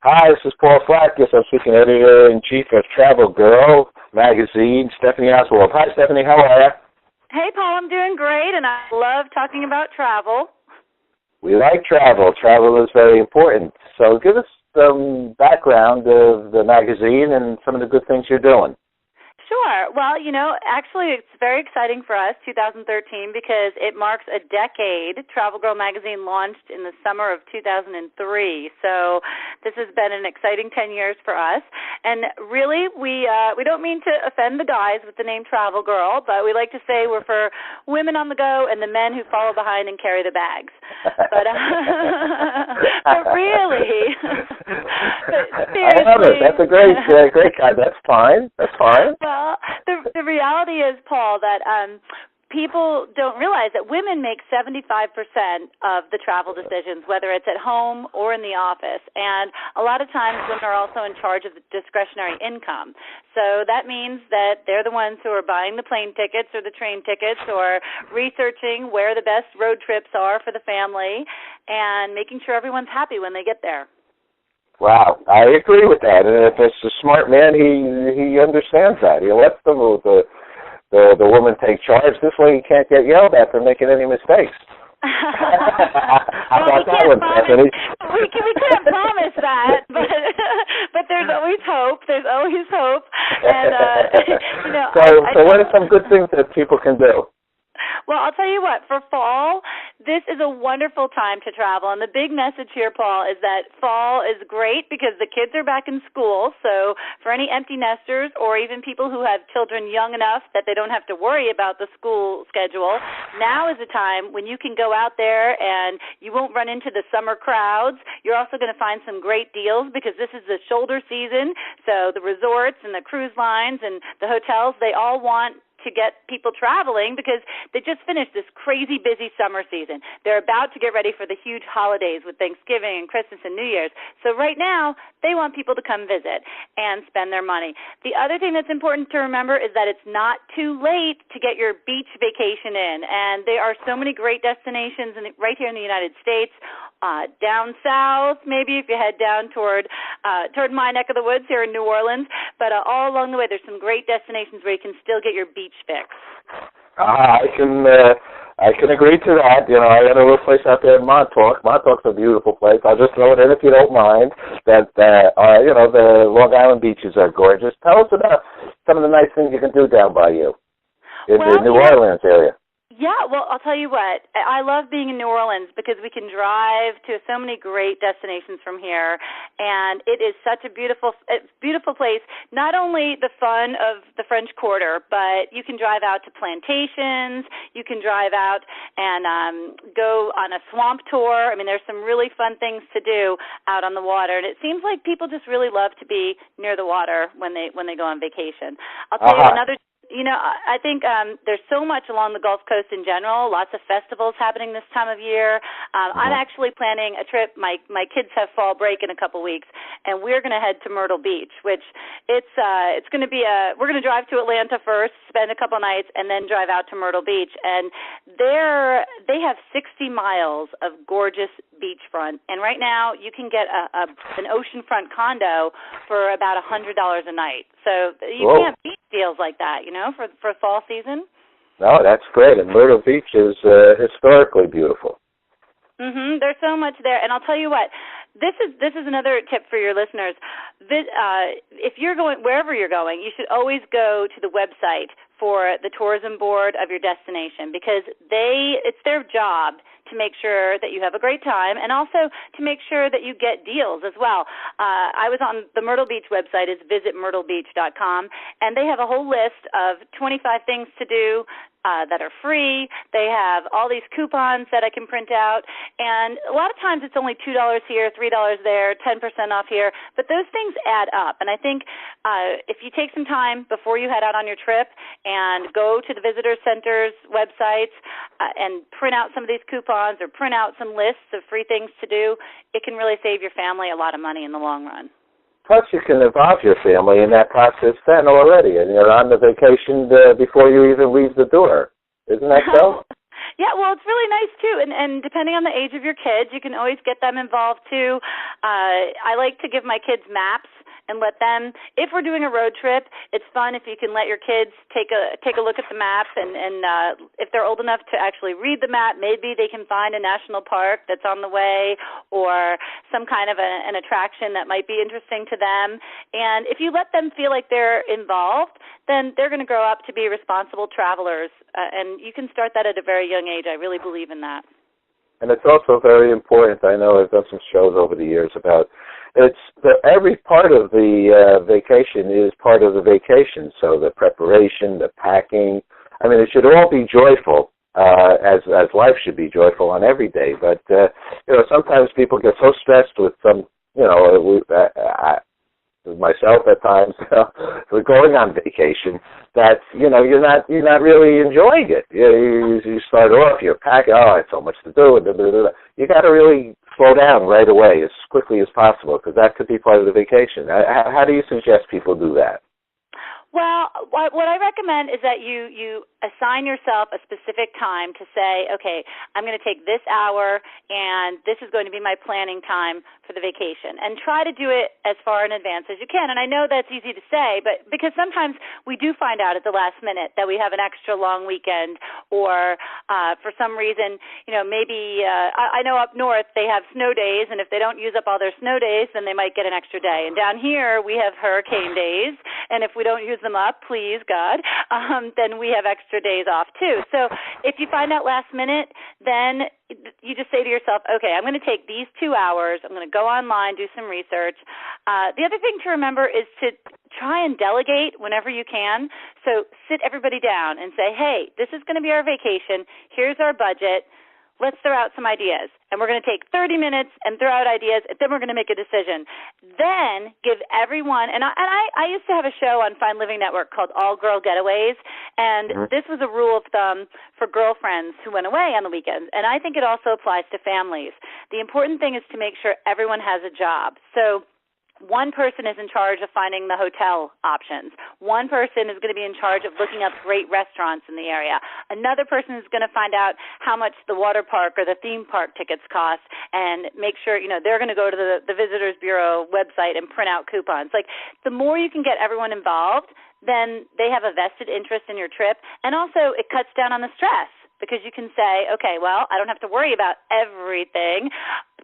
Hi, this is Paul Flackis. I'm speaking editor-in-chief of TravelGirl Magazine, Stephanie Oswald. Hi, Stephanie. How are you? Hey, Paul. I'm doing great, and I love talking about travel. We like travel. Travel is very important. So give us some background of the magazine and some of the good things you're doing. Sure. Well, actually it's very exciting for us, 2013, because it marks a decade. TravelGirl Magazine launched in the summer of 2003. So this has been an exciting 10 years for us. And really, we don't mean to offend the guys with the name Travel Girl, but we like to say we're for women on the go and the men who follow behind and carry the bags. But, but really, but seriously. I love it. That's a great guy. That's fine. That's fine. Well, the reality is, Paul, that people don't realize that women make 75% of the travel decisions, whether it's at home or in the office. And a lot of times women are also in charge of the discretionary income. So that means that they're the ones who are buying the plane tickets or the train tickets or researching where the best road trips are for the family and making sure everyone's happy when they get there. Wow, I agree with that. And if it's a smart man, he understands that. He lets the woman take charge. This way he can't get yelled at for making any mistakes. How about that one, Stephanie? We can't promise that, but there's always hope. There's always hope. And So what are some good things that people can do? Well, I'll tell you what, for fall, this is a wonderful time to travel. And the big message here, Paul, is that fall is great because the kids are back in school. So for any empty nesters or even people who have children young enough that they don't have to worry about the school schedule, now is the time when you can go out there and you won't run into the summer crowds. You're also going to find some great deals because this is the shoulder season. So the resorts and the cruise lines and the hotels, they all want to get people traveling because they just finished this crazy busy summer season. They're about to get ready for the huge holidays with Thanksgiving and Christmas and New Year's. So right now, they want people to come visit and spend their money. The other thing that's important to remember is that it's not too late to get your beach vacation in. And there are so many great destinations right here in the United States, down south, maybe if you head down toward my neck of the woods here in New Orleans. But all along the way, there's some great destinations where you can still get your beach fix. I can agree to that. I got a little place out there in Montauk. Montauk's a beautiful place. I'll just throw it in if you don't mind. The Long Island beaches are gorgeous. Tell us about some of the nice things you can do down by you in the New Orleans area. Yeah, well, I'll tell you what. I love being in New Orleans because we can drive to so many great destinations from here, and it is such a beautiful place. Not only the fun of the French Quarter, but you can drive out to plantations. You can drive out and go on a swamp tour. I mean, there's some really fun things to do out on the water, and it seems like people just really love to be near the water when they go on vacation. I'll tell you another. I think there's so much along the Gulf Coast in general, lots of festivals happening this time of year. I'm actually planning a trip. My kids have fall break in a couple weeks, and we're going to head to Myrtle Beach, which it's going to be we're going to drive to Atlanta first, spend a couple nights, and then drive out to Myrtle Beach. And they have 60 miles of gorgeous beachfront, and right now you can get an oceanfront condo for about $100 a night. So you can't beat deals like that, for fall season. No, that's great. And Myrtle Beach is historically beautiful. There's so much there, and I'll tell you what. This is another tip for your listeners. If you're going wherever you're going, you should always go to the website for the tourism board of your destination because it's their job to make sure that you have a great time and also to make sure that you get deals as well. I was on the Myrtle Beach website. It's visitmyrtlebeach.com, and they have a whole list of 25 things to do that are free. They have all these coupons that I can print out, and a lot of times it's only $2 here, $3 there, 10% off here, but those things add up. And I think if you take some time before you head out on your trip and go to the visitor center's websites and print out some of these coupons or print out some lists of free things to do, it can really save your family a lot of money in the long run. Plus, you can involve your family in that process then already, and you're on the vacation before you even leave the door. Isn't that so? Yeah, well, it's really nice, too. And depending on the age of your kids, you can always get them involved, too. I like to give my kids maps and let them, if we're doing a road trip, it's fun if you can let your kids take a look at the maps, and if they're old enough to actually read the map, maybe they can find a national park that's on the way or some kind of an attraction that might be interesting to them. And if you let them feel like they're involved, then they're going to grow up to be responsible travelers, and you can start that at a very young age. I really believe in that. And it's also very important. I know I've done some shows over the years about every part of the vacation is part of the vacation. So the preparation, the packing. I mean, it should all be joyful, as life should be joyful on every day. But sometimes people get so stressed with some. Myself at times, we're going on vacation that you're not really enjoying it. You start off, you're packing. Oh, it's so much to do. You got to really slow down right away as quickly as possible, because that could be part of the vacation. How do you suggest people do that? Well, what I recommend is that you assign yourself a specific time to say, okay, I'm going to take this hour, and this is going to be my planning time for the vacation. And try to do it as far in advance as you can. And I know that's easy to say, but because sometimes we do find out at the last minute that we have an extra long weekend, or for some reason, maybe I know up north they have snow days, and if they don't use up all their snow days, then they might get an extra day. And down here we have hurricane days, and if we don't use them up, please God, then we have extra days off too. So if you find out last minute, then you just say to yourself, okay, I'm going to take these 2 hours, I'm going to go online, do some research. The other thing to remember is to try and delegate whenever you can. So sit everybody down and say, hey, this is going to be our vacation, here's our budget, let's throw out some ideas. And we're going to take 30 minutes and throw out ideas, and then we're going to make a decision. Then give everyone, and I used to have a show on Fine Living Network called All Girl Getaways, and this was a rule of thumb for girlfriends who went away on the weekends, and I think it also applies to families. The important thing is to make sure everyone has a job. So one person is in charge of finding the hotel options. One person is going to be in charge of looking up great restaurants in the area. Another person is going to find out how much the water park or the theme park tickets cost and make sure, they're going to go to the Visitors Bureau website and print out coupons. Like, the more you can get everyone involved, then they have a vested interest in your trip, and also it cuts down on the stress, because you can say, okay, well, I don't have to worry about everything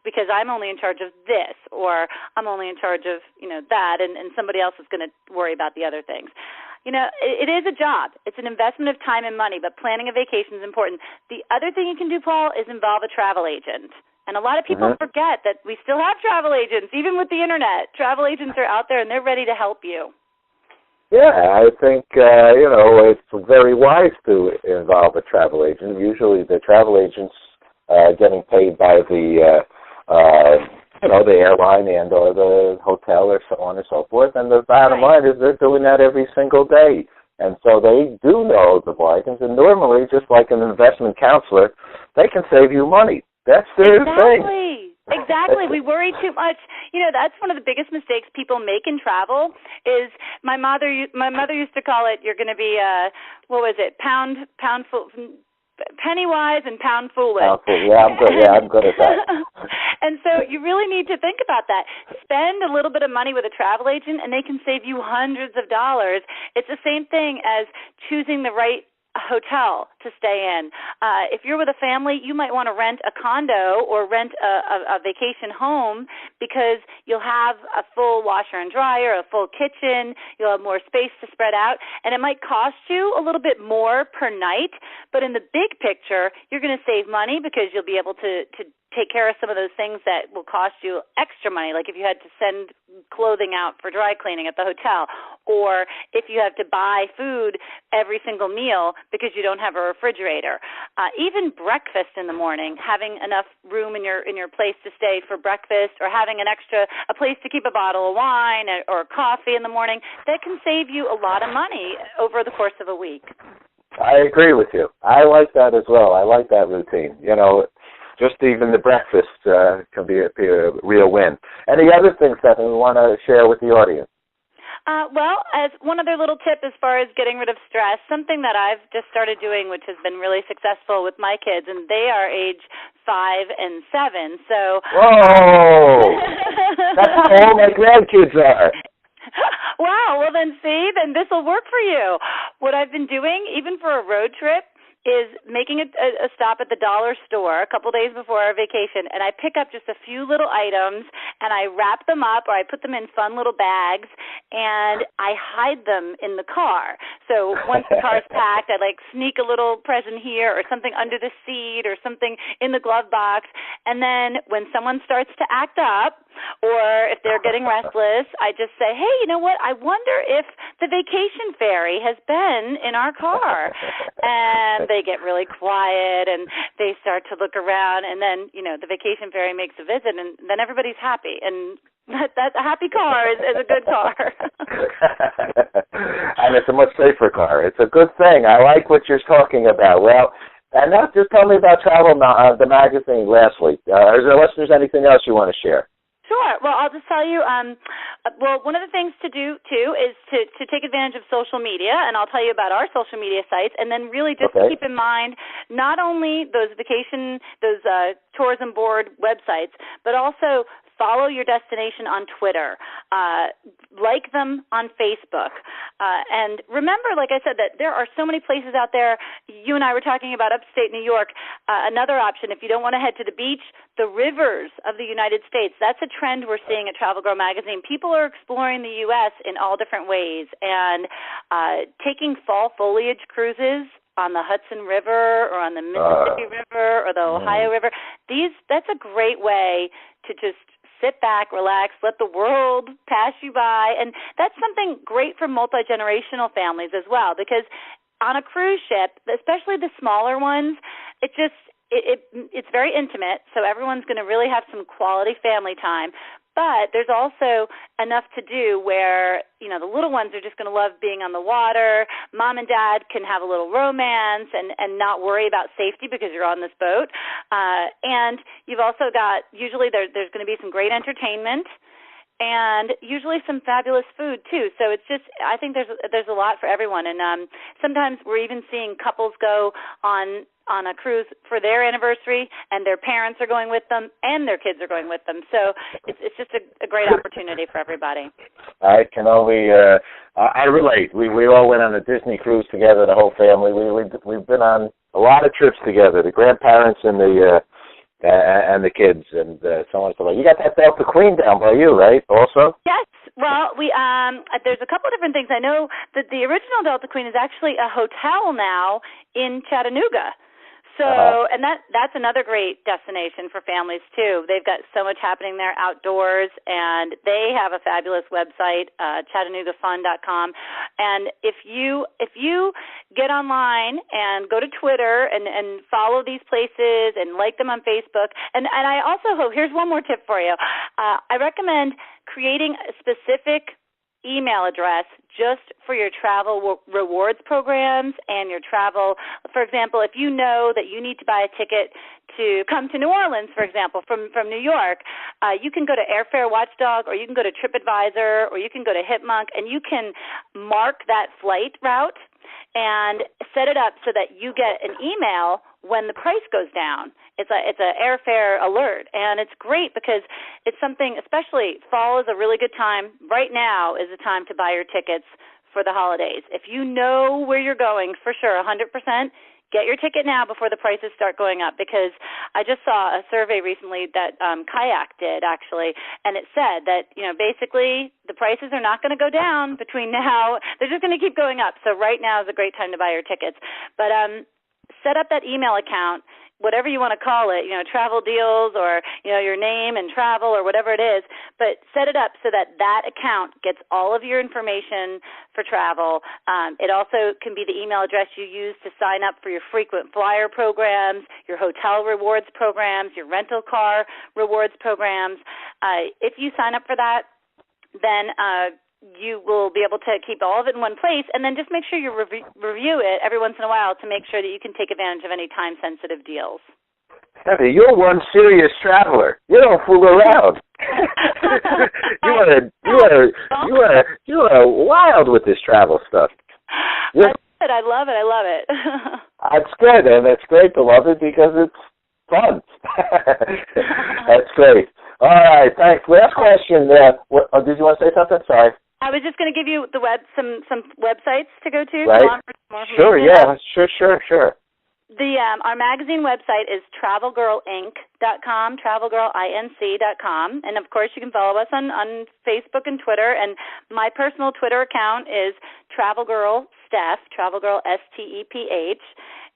because I'm only in charge of this, or I'm only in charge of, that, and somebody else is going to worry about the other things. It is a job. It's an investment of time and money, but planning a vacation is important. The other thing you can do, Paul, is involve a travel agent. And a lot of people forget that we still have travel agents, even with the Internet. Travel agents are out there, and they're ready to help you. Yeah, I think, it's very wise to involve a travel agent. Usually the travel agent's getting paid by the airline and or the hotel or so on and so forth. And the bottom line is they're doing that every single day. And so they do know the bargains. And normally, just like an investment counselor, they can save you money. That's their thing. Exactly. We worry too much. That's one of the biggest mistakes people make in travel is my mother used to call it, you're going to be, penny wise and pound foolish. Yeah, I'm good at that. And so you really need to think about that. Spend a little bit of money with a travel agent, and they can save you hundreds of dollars. It's the same thing as choosing the right hotel to stay in. If you're with a family, you might want to rent a condo or rent a vacation home because you'll have a full washer and dryer, a full kitchen, you'll have more space to spread out, and it might cost you a little bit more per night, but in the big picture, you're going to save money because you'll be able to take care of some of those things that will cost you extra money, like if you had to send clothing out for dry cleaning at the hotel, or if you have to buy food every single meal because you don't have a refrigerator. Even breakfast in the morning, having enough room in your place to stay for breakfast, or having a place to keep a bottle of wine or coffee in the morning, that can save you a lot of money over the course of a week. I agree with you. I like that as well. I like that routine. Just even the breakfast can be a real win. Any other things that we want to share with the audience? Well, as one other little tip as far as getting rid of stress, something that I've just started doing, which has been really successful with my kids, and they are age 5 and 7. So. Whoa! That's how old my grandkids are. Wow. Well, then this will work for you. What I've been doing, even for a road trip, is making a stop at the dollar store a couple days before our vacation, and I pick up just a few little items, and I wrap them up, or I put them in fun little bags, and I hide them in the car. So once the car's packed, I sneak a little present here, or something under the seat, or something in the glove box, and then when someone starts to act up, or if they're getting restless, I just say, hey, you know what, I wonder if the vacation fairy has been in our car. And they get really quiet, and they start to look around, and then, the vacation fairy makes a visit, and then everybody's happy. And that a happy car is a good car. And it's a much safer car. It's a good thing. I like what you're talking about. Well, and now just tell me about the magazine lastly. Is there listeners anything else you want to share? Sure. Well, I'll just tell you, one of the things to do, too, is to take advantage of social media, and I'll tell you about our social media sites, and then really just keep in mind not only those tourism board websites, but also follow your destination on Twitter, like them on Facebook, and remember, like I said, that there are so many places out there. You and I were talking about upstate New York. Another option, if you don't want to head to the beach, the rivers of the United States. That's a trend we're seeing at TravelGirl Magazine. People are exploring the U.S. in all different ways, and taking fall foliage cruises on the Hudson River or on the Mississippi River or the Ohio River. That's a great way to just sit back, relax, let the world pass you by. And that's something great for multi-generational families as well, because on a cruise ship, especially the smaller ones, it's very intimate, so everyone's going to really have some quality family time. But there's also enough to do where, the little ones are just going to love being on the water. Mom and dad can have a little romance and not worry about safety because you're on this boat. And you've also got, usually there's going to be some great entertainment and usually some fabulous food too. So it's just, I think there's a lot for everyone. And sometimes we're even seeing couples go on a cruise for their anniversary, and their parents are going with them, and their kids are going with them. So it's just a great opportunity for everybody. I can only I relate. We all went on a Disney cruise together, the whole family. We've been on a lot of trips together, the grandparents and the kids, and so on and so on. You got that Delta Queen down by you, right? Also. Yes. Well, there's a couple of different things. I know that the original Delta Queen is actually a hotel now in Chattanooga. So, and that's another great destination for families, too. They've got so much happening there outdoors, and they have a fabulous website, ChattanoogaFun.com. And if you get online and go to Twitter and follow these places and like them on Facebook, and I also hope, here's one more tip for you. I recommend creating a specific email address just for your travel rewards programs and your travel. For example, if you know that you need to buy a ticket to come to New Orleans, for example, from New York, you can go to Airfare Watchdog, or you can go to TripAdvisor, or you can go to Hipmunk, and you can mark that flight route and set it up so that you get an email when the price goes down. It's a airfare alert, and it's great because it's something, especially fall is a really good time. Right now is the time to buy your tickets for the holidays. If you know where you're going, for sure, 100%, get your ticket now before the prices start going up, because I just saw a survey recently that Kayak did, actually, and it said that, basically the prices are not going to go down between now. They're just going to keep going up. So right now is a great time to buy your tickets. But set up that email account, whatever you want to call it, travel deals, or, your name and travel, or whatever it is, but set it up so that account gets all of your information for travel. It also can be the email address you use to sign up for your frequent flyer programs, your hotel rewards programs, your rental car rewards programs. If you sign up for that, then you will be able to keep all of it in one place, and then just make sure you review it every once in a while to make sure that you can take advantage of any time-sensitive deals. Heather, you're one serious traveler. You don't fool around. you are wild with this travel stuff. I love it. That's good, and it's great to love it because it's fun. That's great. All right, thanks. Last question. Did you want to say something? Sorry. I was just going to give you some websites to go to. Right. Sure. Yeah. Sure. Our magazine website is TravelGirlInc.com, TravelGirlInc.com, and of course you can follow us on Facebook and Twitter. And my personal Twitter account is TravelGirl Steph, TravelGirl STEPH.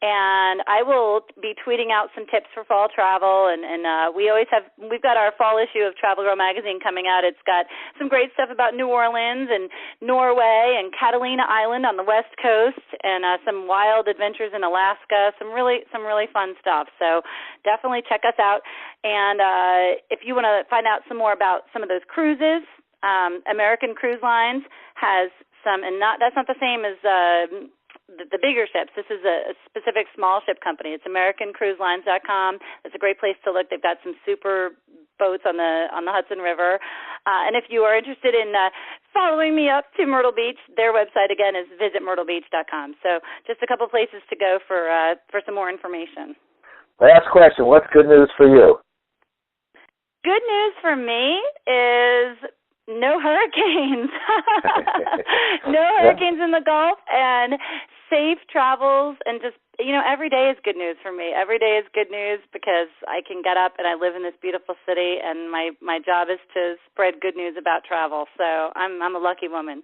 And I will be tweeting out some tips for fall travel, and we've got our fall issue of TravelGirl Magazine coming out. It's got some great stuff about New Orleans and Norway and Catalina Island on the West Coast, and some wild adventures in Alaska. Some really fun stuff. So definitely check us out. And if you want to find out some more about some of those cruises, American Cruise Lines has some, and that's not the same as the bigger ships. This is a specific small ship company. It's AmericanCruiseLines.com. It's a great place to look. They've got some super boats on the Hudson River. And if you are interested in following me up to Myrtle Beach, their website again is visitmyrtlebeach.com. So just a couple places to go for some more information. Last question. What's good news for you? Good news for me is no hurricanes. No hurricanes in the Gulf, and safe travels, and just, every day is good news for me. Every day is good news because I can get up and I live in this beautiful city, and my job is to spread good news about travel. So I'm a lucky woman.